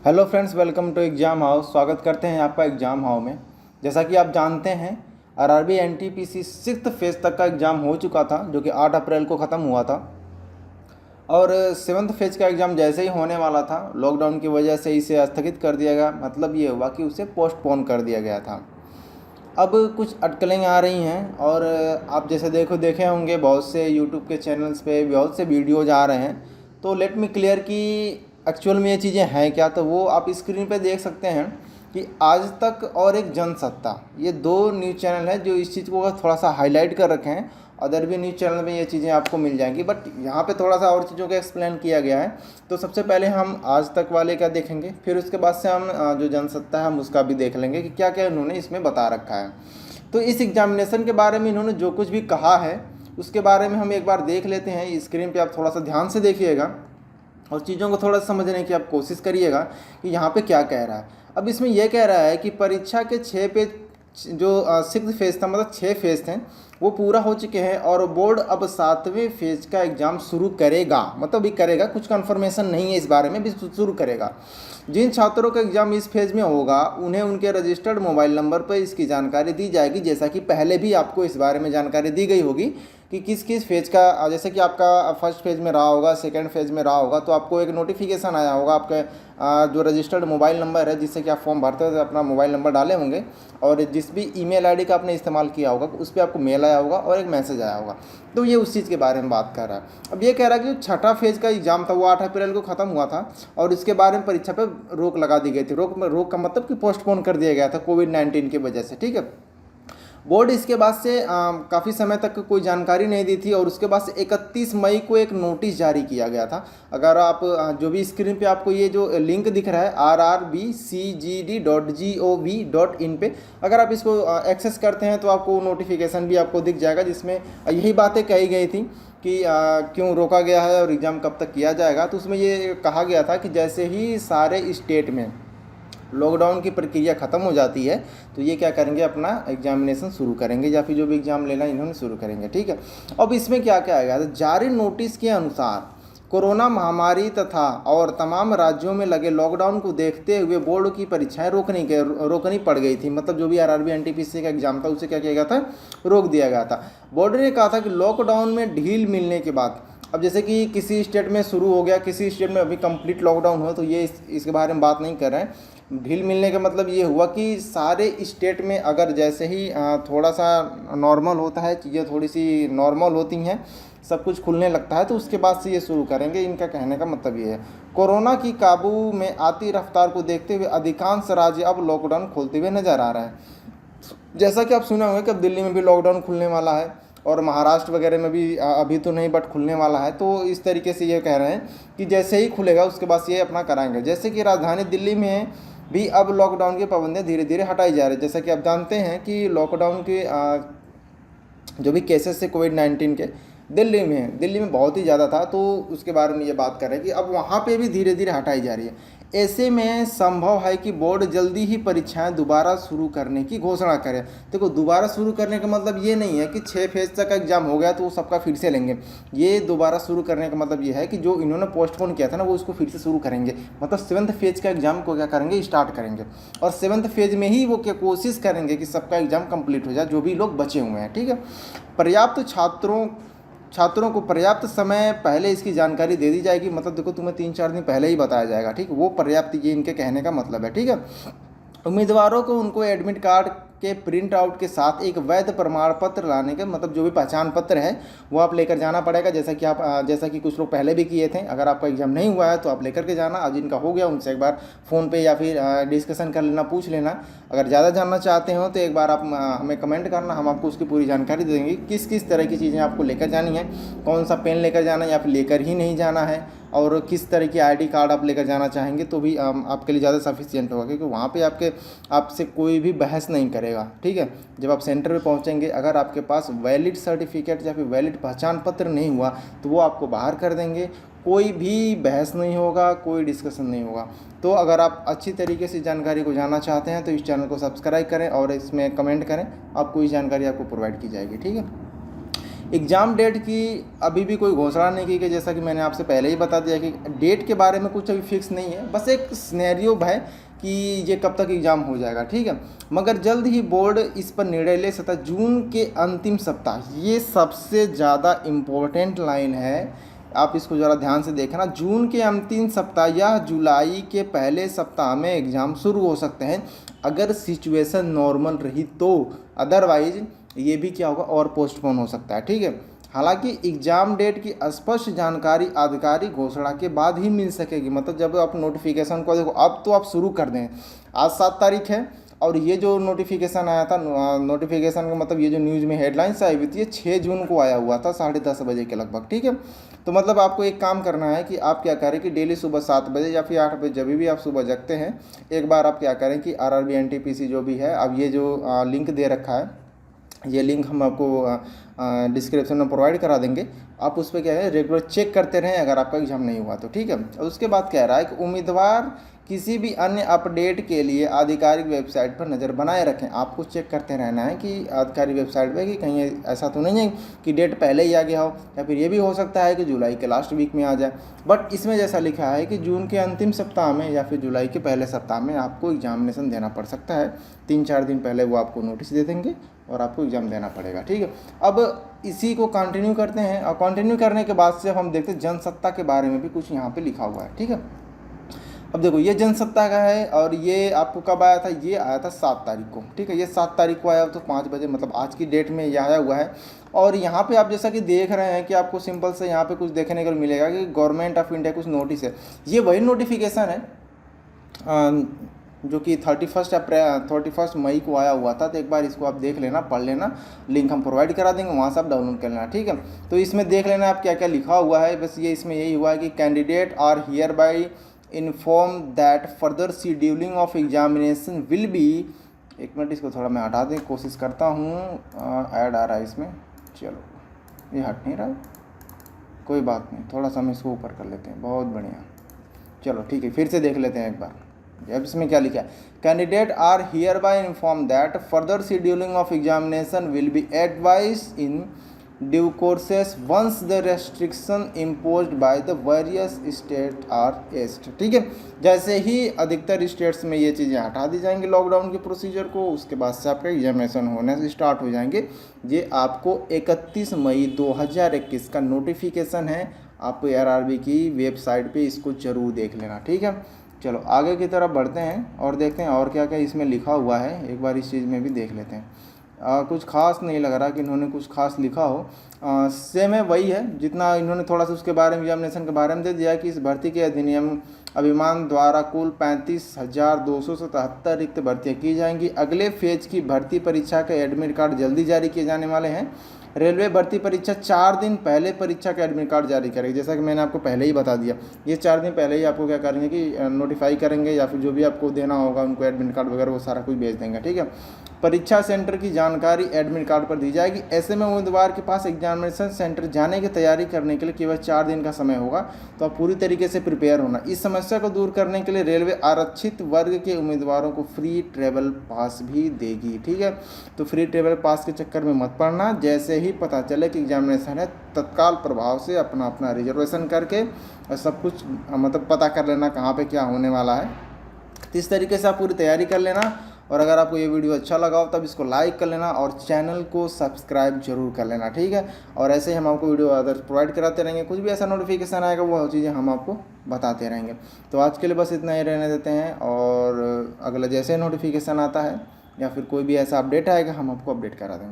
Hello friends, welcome to Exam House. स्वागत करते हैं आपका एग्ज़ाम हाउस में। जैसा कि आप जानते हैं, आरआरबी एनटीपीसी 6th फेज़ तक का एग्ज़ाम हो चुका था, जो कि 8 अप्रैल को ख़त्म हुआ था। और 7th फेज़ का एग्ज़ाम जैसे ही होने वाला था, लॉकडाउन की वजह से इसे स्थगित कर दिया गया। मतलब ये हुआ कि उसे पोस्टपोन कर दिया गया था। अब कुछ अटकलें आ रही हैं और आप जैसे देखे होंगे, बहुत से यूट्यूब के चैनल्स पे बहुत से वीडियोज आ रहे हैं। तो लेट मी क्लियर कि एक्चुअल में ये चीज़ें हैं क्या। तो वो आप स्क्रीन पे देख सकते हैं कि आज तक और एक जनसत्ता, ये दो न्यूज़ चैनल हैं जो इस चीज़ को थोड़ा सा हाईलाइट कर रखे हैं। अदर भी न्यूज़ चैनल में ये चीज़ें आपको मिल जाएंगी, बट यहाँ पे थोड़ा सा और चीज़ों को एक्सप्लेन किया गया है। तो सबसे पहले हम आज तक वाले का देखेंगे, फिर उसके बाद से हम जो जनसत्ता है हम उसका भी देख लेंगे कि क्या क्या इन्होंने इसमें बता रखा है। तो इस एग्जामिनेशन के बारे में इन्होंने जो कुछ भी कहा है उसके बारे में हम एक बार देख लेते हैं। स्क्रीन पे आप थोड़ा सा ध्यान से देखिएगा और चीज़ों को थोड़ा समझने की आप कोशिश करिएगा कि यहाँ पे क्या कह रहा है। अब इसमें यह कह रहा है कि परीक्षा के 6 पे जो 6th फेज़ था, मतलब 6 फेज़ थे, वो पूरा हो चुके हैं और बोर्ड अब 7वें फेज़ का एग्ज़ाम शुरू करेगा। मतलब भी करेगा, कुछ कन्फर्मेशन नहीं है इस बारे में, भी शुरू करेगा। जिन छात्रों का एग्ज़ाम इस फेज़ में होगा उन्हें उनके रजिस्टर्ड मोबाइल नंबर पर इसकी जानकारी दी जाएगी। जैसा कि पहले भी आपको इस बारे में जानकारी दी गई होगी कि किस किस फेज़ का, जैसे कि आपका फर्स्ट फेज़ में रहा होगा, सेकंड फेज़ में रहा होगा, तो आपको एक नोटिफिकेशन आया होगा। आपके जो रजिस्टर्ड मोबाइल नंबर है जिससे कि आप फॉर्म भरते हो, तो अपना मोबाइल नंबर डाले होंगे और जिस भी ईमेल आईडी का आपने इस्तेमाल किया होगा उस पर आपको मेल आया होगा और एक मैसेज आया होगा। तो ये उस चीज़ के बारे में बात कर रहा है। अब ये कह रहा है कि जो छठा फेज़ का एग्ज़ाम था वो 8 अप्रैल को ख़त्म हुआ था और इसके बारे में परीक्षा पर रोक लगा दी गई थी। रोक का मतलब कि पोस्टपोन कर दिया गया था कोविड-19 की वजह से। ठीक है। बोर्ड इसके बाद से काफ़ी समय तक कोई जानकारी नहीं दी थी और उसके बाद से 31 मई को एक नोटिस जारी किया गया था। अगर आप जो भी स्क्रीन पे आपको ये जो लिंक दिख रहा है rrbcgd.gov.in पे, अगर आप इसको एक्सेस करते हैं तो आपको नोटिफिकेशन भी आपको दिख जाएगा, जिसमें यही बातें कही गई थी कि क्यों रोका गया है और एग्ज़ाम कब तक किया जाएगा। तो उसमें ये कहा गया था कि जैसे ही सारे स्टेट में लॉकडाउन की प्रक्रिया ख़त्म हो जाती है तो ये क्या करेंगे, अपना एग्जामिनेशन शुरू करेंगे या फिर जो भी एग्ज़ाम लेना इन्होंने शुरू करेंगे। ठीक है। अब इसमें क्या क्या आएगा, तो जारी नोटिस के अनुसार कोरोना महामारी तथा और तमाम राज्यों में लगे लॉकडाउन को देखते हुए बोर्ड की परीक्षाएं रोकनी पड़ गई थी। मतलब जो भी आरआरबी एनटीपीसी का एग्ज़ाम था उसे क्या किया गया था, रोक दिया गया था। बोर्ड ने कहा था कि लॉकडाउन में ढील मिलने के बाद, अब जैसे कि किसी स्टेट में शुरू हो गया, किसी स्टेट में अभी कंप्लीट लॉकडाउन हुआ, तो ये इसके बारे में बात नहीं कर रहे हैं। ढील मिलने का मतलब ये हुआ कि सारे स्टेट में अगर जैसे ही थोड़ा सा नॉर्मल होता है, चीज़ें थोड़ी सी नॉर्मल होती हैं, सब कुछ खुलने लगता है, तो उसके बाद से ये शुरू करेंगे। इनका कहने का मतलब ये है। कोरोना की काबू में आती रफ्तार को देखते हुए अधिकांश राज्य अब लॉकडाउन खोलते हुए नजर आ रहे हैं। जैसा कि आप सुना होगा कि अब दिल्ली में भी लॉकडाउन खुलने वाला है और महाराष्ट्र वगैरह में भी अभी तो नहीं बट खुलने वाला है। तो इस तरीके से ये कह रहे हैं कि जैसे ही खुलेगा उसके बाद ये अपना कराएंगे। जैसे कि राजधानी दिल्ली में भी अब लॉकडाउन की पाबंदियाँ धीरे धीरे हटाई जा रही है। जैसा कि आप जानते हैं कि लॉकडाउन के जो भी केसेस है कोविड-19 के दिल्ली में बहुत ही ज़्यादा था, तो उसके बारे में ये बात कर रहे हैं कि अब वहाँ पे भी धीरे धीरे हटाई जा रही है। ऐसे में संभव है कि बोर्ड जल्दी ही परीक्षाएं दोबारा शुरू करने की घोषणा करे। देखो, दोबारा शुरू करने का मतलब ये नहीं है कि 6 फेज तक का एग्जाम हो गया तो वो सबका फिर से लेंगे। ये दोबारा शुरू करने का मतलब ये है कि जो इन्होंने पोस्टपोन किया था ना, वो उसको फिर से शुरू करेंगे। मतलब 7th फेज का एग्जाम को क्या करेंगे, स्टार्ट करेंगे और 7th फेज में ही वो क्या कोशिश करेंगे कि सबका एग्जाम कंप्लीट हो जाए, जो भी लोग बचे हुए हैं। ठीक है। पर्याप्त छात्रों को पर्याप्त समय पहले इसकी जानकारी दे दी जाएगी। मतलब देखो, तुम्हें 3-4 दिन पहले ही बताया जाएगा। ठीक, वो पर्याप्त, ये इनके कहने का मतलब है। ठीक है। उम्मीदवारों को उनको एडमिट कार्ड के प्रिंट आउट के साथ एक वैध प्रमाण पत्र लाने के, मतलब जो भी पहचान पत्र है वो आप लेकर जाना पड़ेगा। जैसा कि कुछ लोग पहले भी किए थे। अगर आपका एग्जाम नहीं हुआ है तो आप लेकर के जाना। आज जिनका हो गया उनसे एक बार फ़ोन पे या फिर डिस्कशन कर लेना, पूछ लेना। अगर ज़्यादा जानना चाहते हो तो एक बार आप हमें कमेंट करना, हम आपको उसकी पूरी जानकारी दे देंगे किस किस तरह की चीज़ें आपको लेकर जानी है, कौन सा पेन लेकर जाना है या फिर लेकर ही नहीं जाना है, और किस तरह की आईडी कार्ड आप लेकर जाना चाहेंगे तो भी आपके लिए ज़्यादा सफिशिएंट होगा, क्योंकि वहाँ पे आपसे कोई भी बहस नहीं करेगा। ठीक है। जब आप सेंटर पे पहुँचेंगे, अगर आपके पास वैलिड सर्टिफिकेट या फिर वैलिड पहचान पत्र नहीं हुआ तो वो आपको बाहर कर देंगे। कोई भी बहस नहीं होगा, कोई डिस्कशन नहीं होगा। तो अगर आप अच्छी तरीके से जानकारी को जानना चाहते हैं तो इस चैनल को सब्सक्राइब करें और इसमें कमेंट करें, आपको इस जानकारी आपको प्रोवाइड की जाएगी। ठीक है। एग्ज़ाम डेट की अभी भी कोई घोषणा नहीं की गई, जैसा कि मैंने आपसे पहले ही बता दिया कि डेट के बारे में कुछ अभी फिक्स नहीं है, बस एक सिनेरियो है कि ये कब तक एग्ज़ाम हो जाएगा, ठीक है। मगर जल्द ही बोर्ड इस पर निर्णय ले सकता है। जून के अंतिम सप्ताह, ये सबसे ज़्यादा इम्पोर्टेंट लाइन है, आप इसको ज़रा ध्यान से देखना। जून के अंतिम सप्ताह या जुलाई के पहले सप्ताह में एग्ज़ाम शुरू हो सकते हैं, अगर सिचुएशन नॉर्मल रही तो। अदरवाइज ये भी क्या होगा, और पोस्टपोन हो सकता है, ठीक है। हालांकि एग्ज़ाम डेट की स्पष्ट जानकारी आधिकारिक घोषणा के बाद ही मिल सकेगी, मतलब जब आप नोटिफिकेशन को देखो, अब तो आप शुरू कर दें। आज 7 तारीख है और ये जो नोटिफिकेशन आया था, नोटिफिकेशन का मतलब ये जो न्यूज़ में हेडलाइंस आई हुई थी, ये 6 जून को आया हुआ था 10:30 बजे के लगभग, ठीक है। तो मतलब आपको एक काम करना है कि आप क्या करें कि डेली सुबह 7 बजे या फिर 8 बजे, जब भी आप सुबह जगते हैं, एक बार आप क्या करें कि RRB NTPC जो भी है, अब ये जो लिंक दे रखा है, ये लिंक हम आपको डिस्क्रिप्शन में प्रोवाइड करा देंगे। आप उस पर क्या है, रेगुलर चेक करते रहें अगर आपका एग्जाम नहीं हुआ तो, ठीक है। और उसके बाद कह रहा है कि उम्मीदवार किसी भी अन्य अपडेट के लिए आधिकारिक वेबसाइट पर नज़र बनाए रखें। आपको चेक करते रहना है कि आधिकारिक वेबसाइट पर कि कहीं ऐसा तो नहीं है कि डेट पहले ही आ गया हो, या फिर ये भी हो सकता है कि जुलाई के लास्ट वीक में आ जाए। बट इसमें जैसा लिखा है कि जून के अंतिम सप्ताह में या फिर जुलाई के पहले सप्ताह में आपको एग्जामिनेशन देना पड़ सकता है। 3-4 दिन पहले वो आपको नोटिस दे देंगे और आपको एग्ज़ाम देना पड़ेगा, ठीक है। अब इसी को कंटिन्यू करते हैं, और कंटिन्यू करने के बाद से हम देखते हैं जनसत्ता के बारे में भी कुछ यहाँ पे लिखा हुआ है, ठीक है। अब देखो, ये जनसत्ता का है और ये आपको कब आया था, ये आया था 7 तारीख को, ठीक है। ये 7 तारीख को आया तो 5 बजे, मतलब आज की डेट में यह आया हुआ है। और यहाँ पे आप जैसा कि देख रहे हैं कि आपको सिंपल से यहाँ पे कुछ देखने को मिलेगा कि गवर्नमेंट ऑफ इंडिया कुछ नोटिस है। ये वही नोटिफिकेशन है जो कि 31 मई को आया हुआ था। तो एक बार इसको आप देख लेना, पढ़ लेना, लिंक हम प्रोवाइड करा देंगे, वहाँ से आप डाउनलोड कर लेना, ठीक है। तो इसमें देख लेना आप क्या क्या लिखा हुआ है। बस ये इसमें यही हुआ है कि candidate are here by inform that further scheduling of examination will be, एक मिनट इसको थोड़ा मैं हटा दें कोशिश करता हूँ, ऐड आ रहा है इसमें, चलो ये हट नहीं रहा है, कोई बात नहीं, थोड़ा सा हम इसको ऊपर कर लेते हैं, बहुत बढ़िया, चलो ठीक है, फिर से देख लेते हैं एक बार। अब इसमें क्या लिखा है, candidate are hereby inform that further scheduling of examination will be advised in due courses once the restriction imposed by the various state are eased, ठीक है। जैसे ही अधिकतर स्टेट्स में ये चीज़ें हटा दी जाएंगी लॉकडाउन के प्रोसीजर को, उसके बाद से आपका एग्जामिनेशन होने से स्टार्ट हो जाएंगे। ये आपको 31 मई 2021 का नोटिफिकेशन है, आप RRB की वेबसाइट पे इसको ज़रूर देख लेना, ठीक है। चलो आगे की तरफ बढ़ते हैं और देखते हैं और क्या क्या इसमें लिखा हुआ है, एक बार इस चीज़ में भी देख लेते हैं। कुछ खास नहीं लग रहा कि इन्होंने कुछ खास लिखा हो, सेम है वही है जितना इन्होंने थोड़ा सा उसके बारे में, एग्जामिनेशन के बारे में दे दिया कि इस भर्ती के अधिनियम अभिमान द्वारा कुल 35,277 रिक्त भर्तियाँ की जाएंगी। अगले फेज की भर्ती परीक्षा के एडमिट कार्ड जल्दी जारी किए जाने वाले हैं। रेलवे भर्ती परीक्षा 4 दिन पहले परीक्षा का एडमिट कार्ड जारी करेगी, जैसा कि मैंने आपको पहले ही बता दिया। ये 4 दिन पहले ही आपको क्या करेंगे कि नोटिफाई करेंगे, या फिर जो भी आपको देना होगा उनको एडमिट कार्ड वगैरह वो सारा कुछ भेज देंगे, ठीक है। परीक्षा सेंटर की जानकारी एडमिट कार्ड पर दी जाएगी। ऐसे में उम्मीदवार के पास एग्जामिनेशन सेंटर जाने की तैयारी करने के लिए केवल 4 दिन का समय होगा, तो आप पूरी तरीके से प्रिपेयर होना। इस समस्या को दूर करने के लिए रेलवे आरक्षित वर्ग के उम्मीदवारों को फ्री ट्रेवल पास भी देगी, ठीक है। तो फ्री ट्रेवल पास के चक्कर में मत पड़ना, जैसे ही पता चले कि एग्जामिनेशन है तत्काल प्रभाव से अपना अपना रिजर्वेशन करके और सब कुछ मतलब पता कर लेना कहाँ पे क्या होने वाला है। तो इस तरीके से आप पूरी तैयारी कर लेना। और अगर आपको ये वीडियो अच्छा लगा हो तब इसको लाइक कर लेना और चैनल को सब्सक्राइब जरूर कर लेना, ठीक है। और ऐसे ही हम आपको वीडियो अदर प्रोवाइड कराते रहेंगे, कुछ भी ऐसा नोटिफिकेशन आएगा वो चीज़ें हम आपको बताते रहेंगे। तो आज के लिए बस इतना ही रहने देते हैं, और अगला जैसे नोटिफिकेशन आता है या फिर कोई भी ऐसा अपडेट आएगा हम आपको अपडेट करा देंगे।